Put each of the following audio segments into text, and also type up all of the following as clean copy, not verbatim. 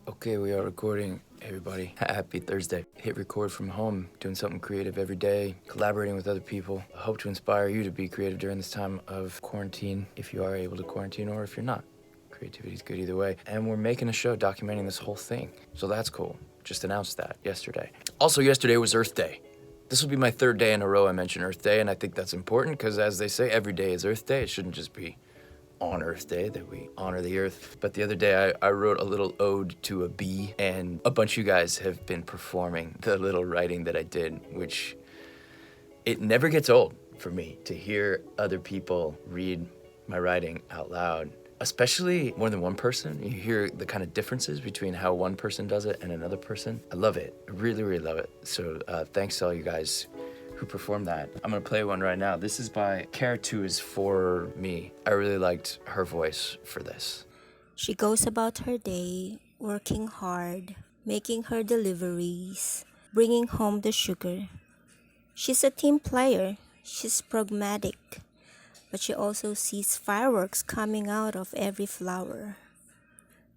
Okay, we are recording, everybody. Happy Thursday. Hit record from home, doing something creative every day, collaborating with other people. I hope to inspire you to be creative during this time of quarantine, if you are able to quarantine or if you're not. Creativity is good either way. And we're making a show documenting this whole thing. So that's cool. Just announced that yesterday. Also, yesterday was Earth Day. This will be my third day in a row I mention Earth Day, and I think that's important because, as they say, every day is Earth Day. It shouldn't just be on Earth Day that we honor the Earth. But the other day I wrote a little ode to a bee, and a bunch of you guys have been performing the little writing that I did, which it never gets old for me to hear other people read my writing out loud, especially more than one person. You hear the kind of differences between how one person does it and another person. I love it. I really, really love it. So thanks to all you guys who performed that. I'm gonna play one right now. This is by Care 2 is for me. I really liked her voice for this. She goes about her day, working hard, making her deliveries, bringing home the sugar. She's a team player. She's pragmatic, but she also sees fireworks coming out of every flower.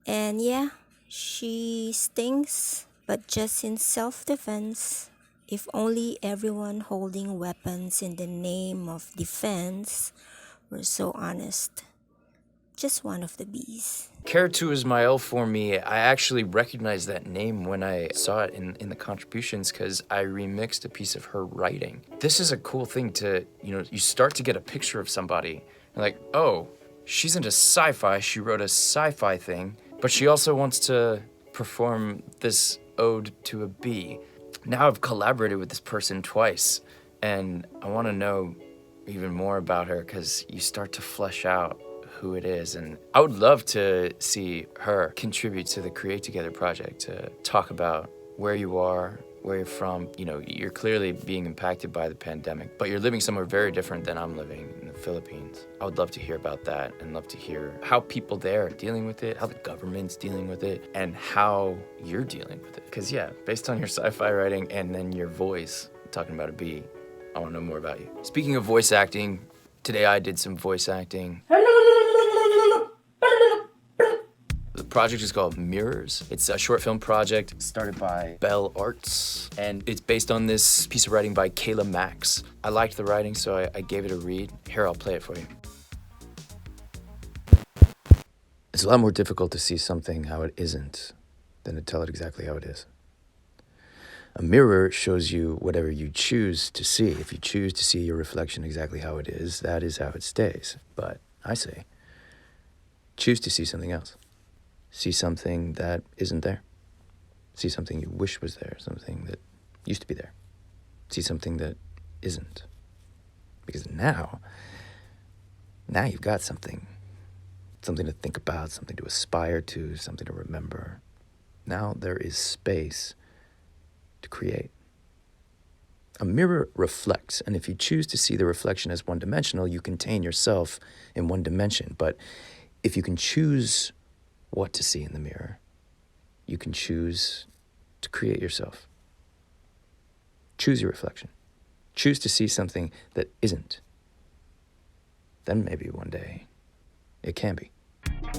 And yeah, she stings, but just in self-defense. If only everyone holding weapons in the name of defense were so honest. Just one of the bees. Care 2 is my L for me. I actually recognized that name when I saw it in the contributions because I remixed a piece of her writing. This is a cool thing to, you start to get a picture of somebody. And like, oh, she's into sci-fi. She wrote a sci-fi thing, but she also wants to perform this ode to a bee. Now I've collaborated with this person twice, and I want to know even more about her because you start to flesh out who it is. And I would love to see her contribute to the Create Together project, to talk about where you are, where you're from. You're clearly being impacted by the pandemic, but you're living somewhere very different than I'm living in the Philippines. I would love to hear about that and love to hear how people there are dealing with it, how the government's dealing with it, and how you're dealing with it. Because yeah, based on your sci-fi writing and then your voice, talking about a bee, I want to know more about you. Speaking of voice acting, today I did some voice acting. The project is called Mirrors. It's a short film project started by Bell Arts, and it's based on this piece of writing by KaylaMax. I liked the writing, so I gave it a read. Here, I'll play it for you. It's a lot more difficult to see something how it isn't than to tell it exactly how it is. A mirror shows you whatever you choose to see. If you choose to see your reflection exactly how it is, that is how it stays. But I say, choose to see something else. See something that isn't there. See something you wish was there, something that used to be there. See something that isn't. Because now you've got something to think about, something to aspire to, something to remember. Now there is space to create. A mirror reflects, and if you choose to see the reflection as one-dimensional, you contain yourself in one dimension. But if you can choose what to see in the mirror, you can choose to create yourself. Choose your reflection. Choose to see something that isn't. Then maybe one day it can be.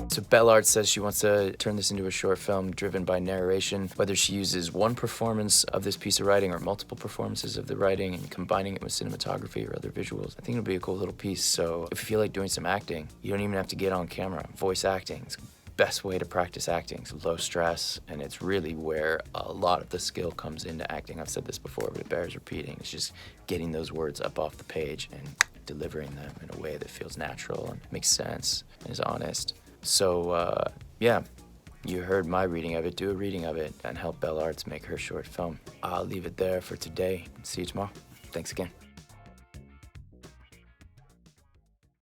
So Bell Arts says she wants to turn this into a short film driven by narration, whether she uses one performance of this piece of writing or multiple performances of the writing and combining it with cinematography or other visuals. I think it'll be a cool little piece. So if you feel like doing some acting, you don't even have to get on camera. Voice acting is the best way to practice acting. It's low stress, and it's really where a lot of the skill comes into acting. I've said this before, but it bears repeating. It's just getting those words up off the page and delivering them in a way that feels natural and makes sense and is honest. So, yeah, you heard my reading of it. Do a reading of it and help Bell Arts make her short film. I'll leave it there for today. See you tomorrow. Thanks again.